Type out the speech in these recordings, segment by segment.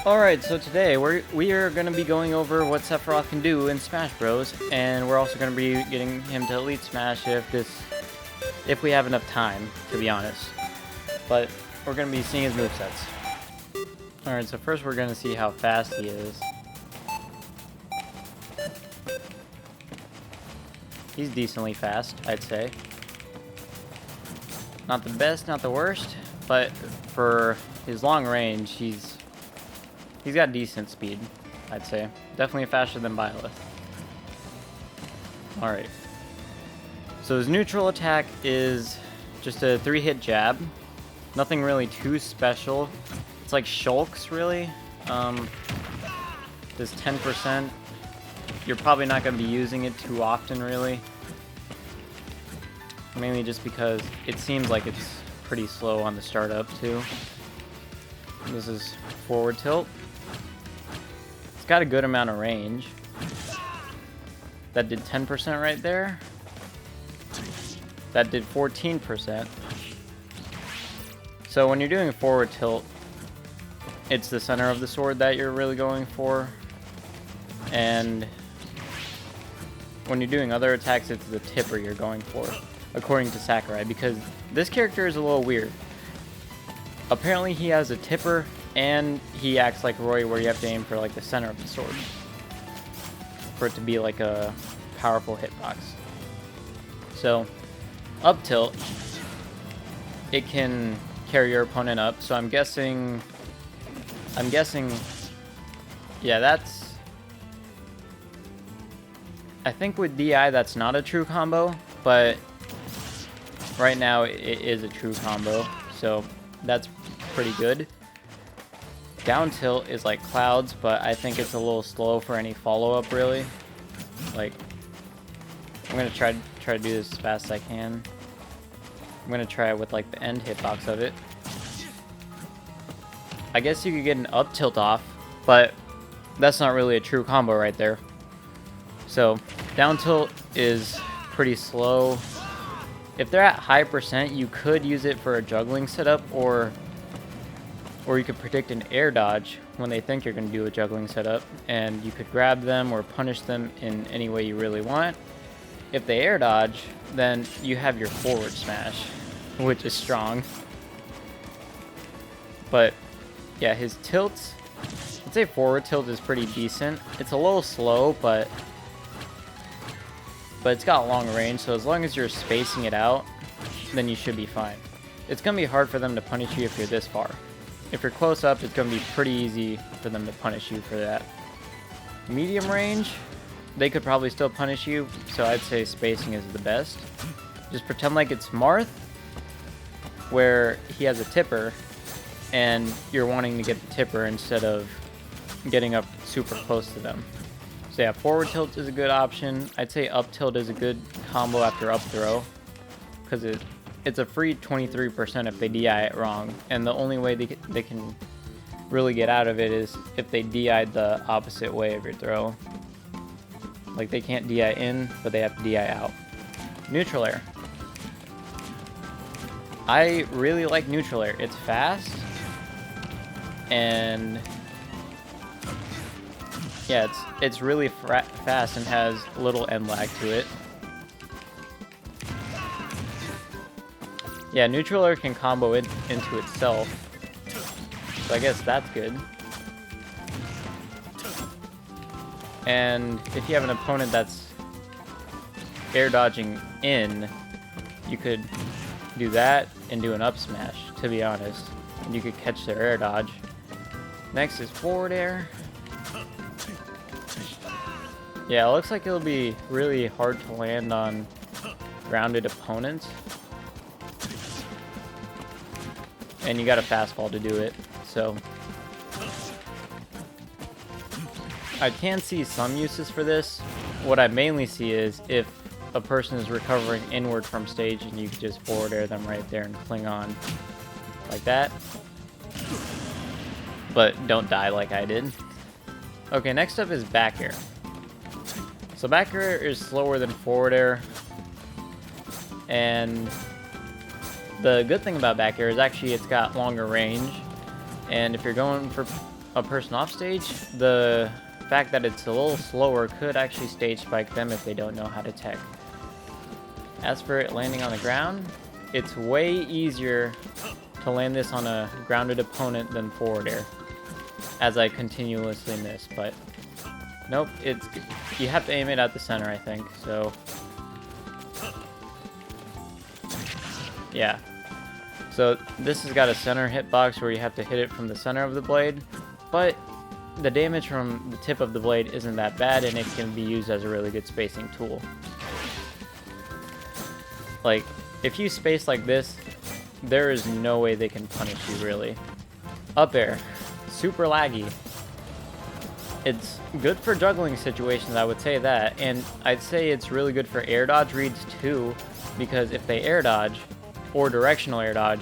Alright, so today we are going to be going over what Sephiroth can do in Smash Bros. And we're also going to be getting him to Elite Smash if we have enough time, to be honest. But we're going to be seeing his movesets. Alright, so first we're going to see how fast he is. He's decently fast, I'd say. Not the best, not the worst, but for his long range, he's got decent speed, I'd say. Definitely faster than Byleth. Alright. So his neutral attack is just a 3-hit jab. Nothing really too special. It's like Shulk's, really. Does 10%. You're probably not going to be using it too often, really. Mainly just because it seems like it's pretty slow on the startup, too. This is forward tilt. It's got a good amount of range. That did 10% right there. That did 14%. So when you're doing a forward tilt, it's the center of the sword that you're really going for. And when you're doing other attacks, it's the tipper you're going for, according to Sakurai, because this character is a little weird. Apparently he has a tipper, and he acts like Roy, where you have to aim for like the center of the sword for it to be like a powerful hitbox. So up tilt, it can carry your opponent up. So I'm guessing, yeah, that's, I think with DI that's not a true combo, but right now it is a true combo, so that's pretty good. Down tilt is like Clouds, but I think it's a little slow for any follow-up, really. Like, I'm gonna try to do this as fast as I can. I'm gonna try it with like the end hitbox of it. I guess you could get an up tilt off, but that's not really a true combo right there. So down tilt is pretty slow. If they're at high percent, you could use it for a juggling setup, or you could predict an air dodge when they think you're going to do a juggling setup, and you could grab them or punish them in any way you really want. If they air dodge, then you have your forward smash, which is strong. But yeah, his tilts, I'd say forward tilt is pretty decent. It's a little slow, but it's got long range, so as long as you're spacing it out, then you should be fine. It's going to be hard for them to punish you if you're this far. If you're close up, it's going to be pretty easy for them to punish you for that. Medium range, they could probably still punish you, so I'd say spacing is the best. Just pretend like it's Marth, where he has a tipper, and you're wanting to get the tipper instead of getting up super close to them. So yeah, forward tilt is a good option. I'd say up tilt is a good combo after up throw, because it's a free 23% if they DI it wrong, and the only way they can really get out of it is if they DI'd the opposite way of your throw. Like, they can't DI in, but they have to DI out. Neutral air. I really like neutral air. It's fast, and yeah, it's really fast and has little end lag to it. Yeah, neutral air can combo it into itself, so I guess that's good. And if you have an opponent that's air dodging in, you could do that and do an up smash, to be honest. And you could catch their air dodge. Next is forward air. Yeah, it looks like it'll be really hard to land on grounded opponents. And you got a fastball to do it, so I can see some uses for this. What I mainly see is if a person is recovering inward from stage and you can just forward air them right there and cling on like that. But don't die like I did. Okay, next up is back air. So back air is slower than forward air, and the good thing about back air is actually it's got longer range, And if you're going for a person off stage, the fact that it's a little slower could actually stage spike them if they don't know how to tech. As for it landing on the ground, it's way easier to land this on a grounded opponent than forward air, as I continuously miss. But nope, you have to aim it at the center, I think. So yeah. So this has got a center hitbox where you have to hit it from the center of the blade, but the damage from the tip of the blade isn't that bad, and it can be used as a really good spacing tool. Like, if you space like this, there is no way they can punish you, really. Up air, super laggy. It's good for juggling situations, I would say that, and I'd say it's really good for air dodge reads too, because if they air dodge, or directional air dodge,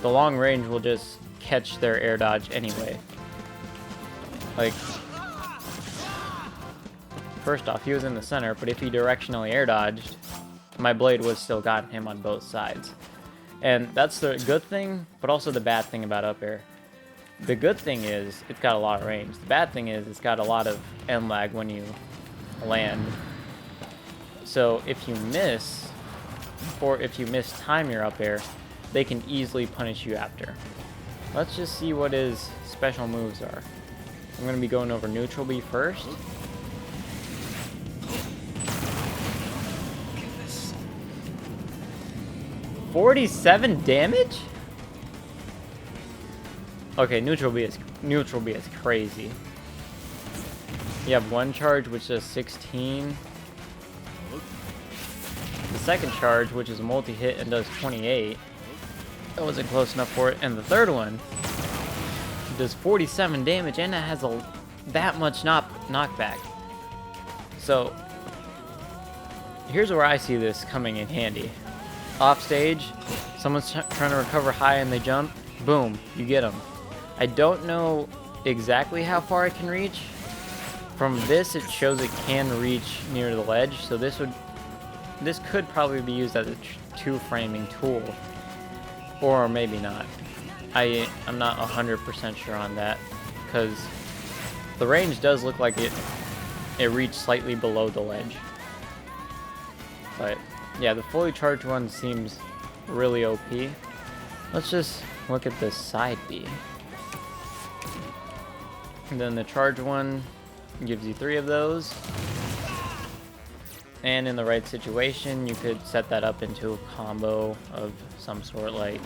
the long range will just catch their air dodge anyway. Like, first off, he was in the center, but if he directionally air dodged, my blade was still gotten him on both sides. And that's the good thing, but also the bad thing about up air. The good thing is it's got a lot of range. The bad thing is it's got a lot of end lag when you land. So if you miss, or if you mistime your up air, they can easily punish you after. Let's just see what his special moves are. I'm going to be going over neutral B first. $47 damage? Okay, neutral B is crazy. You have one charge which does 16. The second charge, which is a multi-hit and does 28. That wasn't close enough for it. And the third one does 47 damage, and it has that much knockback. So here's where I see this coming in handy. Off stage, someone's trying to recover high and they jump, boom, you get them. I don't know exactly how far it can reach. From this, it shows it can reach near the ledge, so this could probably be used as a two-framing tool, or maybe not. I'm not 100% sure on that, because the range does look like it reached slightly below the ledge. But yeah, the fully charged one seems really OP. Let's just look at the side B. And then the charged one gives you 3 of those. And in the right situation, you could set that up into a combo of some sort, like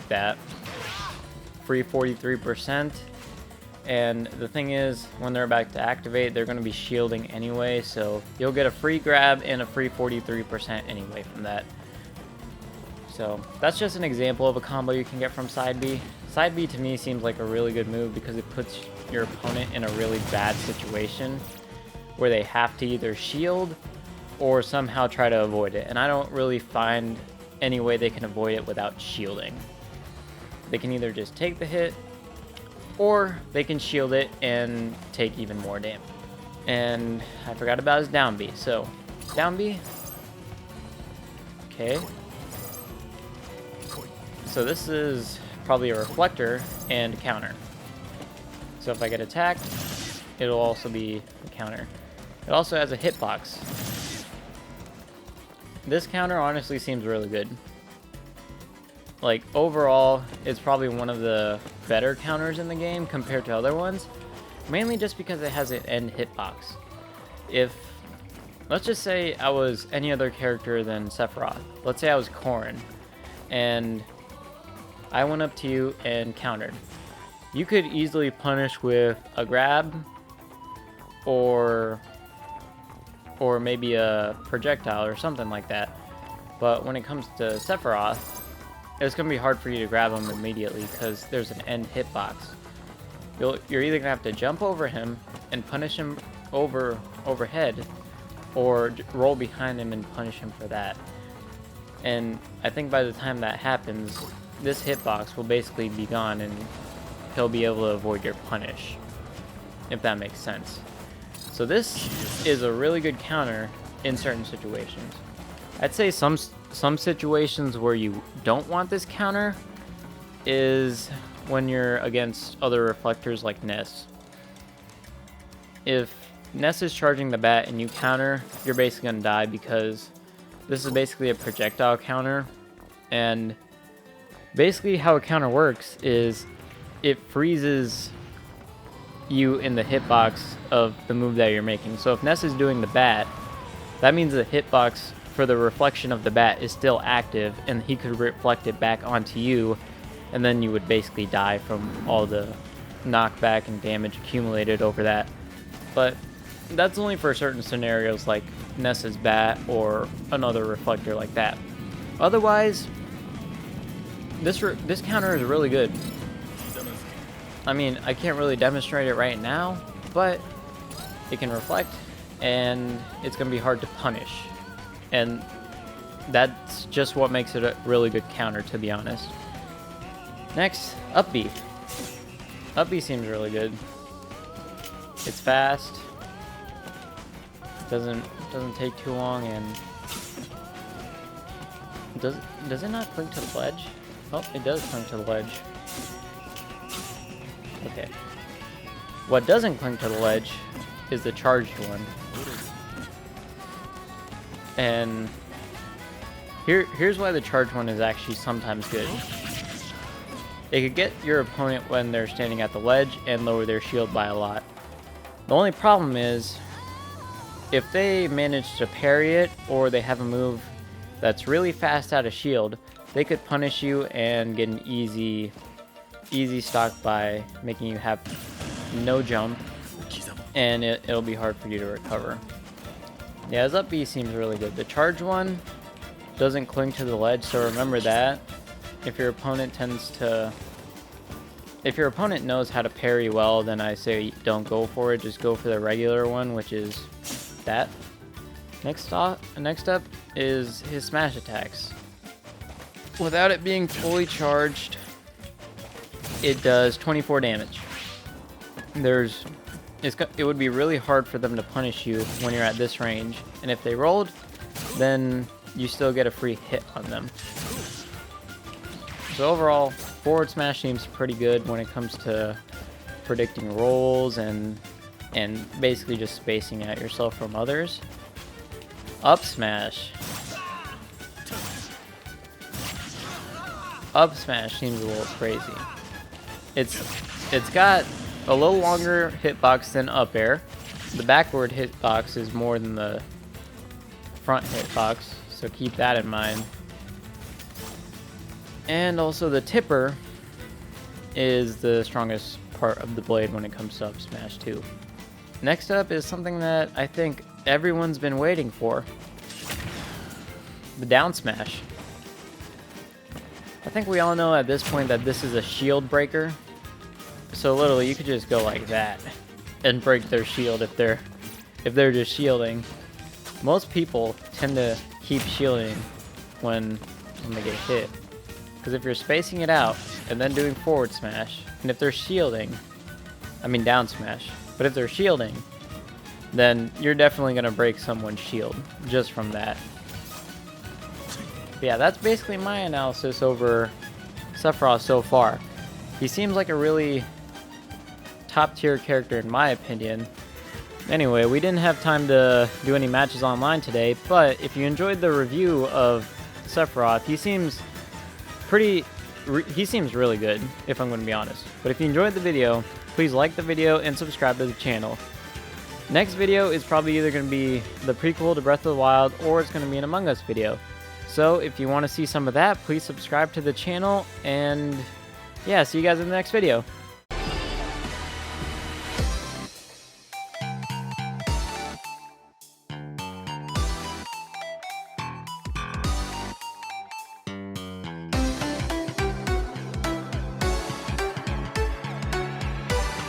that. Free 43%. And the thing is, when they're about to activate, they're going to be shielding anyway, so you'll get a free grab and a free 43% anyway from that. So that's just an example of a combo you can get from side B. Side B to me seems like a really good move because it puts your opponent in a really bad situation where they have to either shield or somehow try to avoid it. And I don't really find any way they can avoid it without shielding. They can either just take the hit, or they can shield it and take even more damage. And I forgot about his down B. So, down B. Okay. So this is probably a reflector and a counter. So if I get attacked, it'll also be a counter. It also has a hitbox. This counter honestly seems really good. Like, overall, it's probably one of the better counters in the game compared to other ones. Mainly just because it has an end hitbox. If, let's just say I was any other character than Sephiroth. Let's say I was Corrin, and I went up to you and countered. You could easily punish with a grab, or maybe a projectile or something like that. But when it comes to Sephiroth, it's going to be hard for you to grab him immediately because there's an end hitbox. You're either going to have to jump over him and punish him overhead, or roll behind him and punish him for that. And I think by the time that happens, this hitbox will basically be gone and he'll be able to avoid your punish, if that makes sense. So this is a really good counter in certain situations. I'd say some situations where you don't want this counter, is when you're against other reflectors like Ness. If Ness is charging the bat and you counter, you're basically going to die because this is basically a projectile counter. And basically how a counter works is it freezes you in the hitbox of the move that you're making. So if Ness is doing the bat, that means the hitbox for the reflection of the bat is still active, and he could reflect it back onto you, and then you would basically die from all the knockback and damage accumulated over that. But that's only for certain scenarios like Ness's bat or another reflector like that. Otherwise, this counter is really good. I mean, I can't really demonstrate it right now, but it can reflect, and it's going to be hard to punish. And that's just what makes it a really good counter, to be honest. Next, up B. Up B seems really good. It's fast. Doesn't take too long, and does it not cling to the ledge? Oh, it does cling to the ledge. Okay. What doesn't cling to the ledge is the charged one. And here's why the charged one is actually sometimes good. It could get your opponent when they're standing at the ledge and lower their shield by a lot. The only problem is if they manage to parry it, or they have a move that's really fast out of shield, they could punish you and get an easy stock by making you have no jump, and it'll be hard for you to recover. Yeah, his up B seems really good. The charge one doesn't cling to the ledge, so remember that. If your opponent knows how to parry well, then I say don't go for it. Just go for the regular one, which is that. Next up is his smash attacks. Without it being fully charged, it does 24 damage. It would be really hard for them to punish you when you're at this range, and if they rolled, then you still get a free hit on them. So overall, forward smash seems pretty good when it comes to predicting rolls and basically just spacing out yourself from others. Up smash. Up smash seems a little crazy. It's got a little longer hitbox than up air. The backward hitbox is more than the front hitbox, so keep that in mind. And also the tipper is the strongest part of the blade when it comes to up smash too. Next up is something that I think everyone's been waiting for. The down smash. I think we all know at this point that this is a shield breaker. So literally you could just go like that and break their shield if they're just shielding. Most people tend to keep shielding when they get hit. Because if you're spacing it out and then doing forward smash, and if they're shielding, I mean down smash, but if they're shielding, then you're definitely going to break someone's shield just from that. But yeah, that's basically my analysis over Sephiroth so far. He seems like a really top tier character in my opinion. Anyway, we didn't have time to do any matches online today, but if you enjoyed the review of Sephiroth, he seems really good, if I'm going to be honest. But if you enjoyed the video, please like the video and subscribe to the channel. Next video is probably either going to be the prequel to Breath of the Wild, or it's going to be an Among Us video. So if you want to see some of that, please subscribe to the channel, and yeah, see you guys in the next video.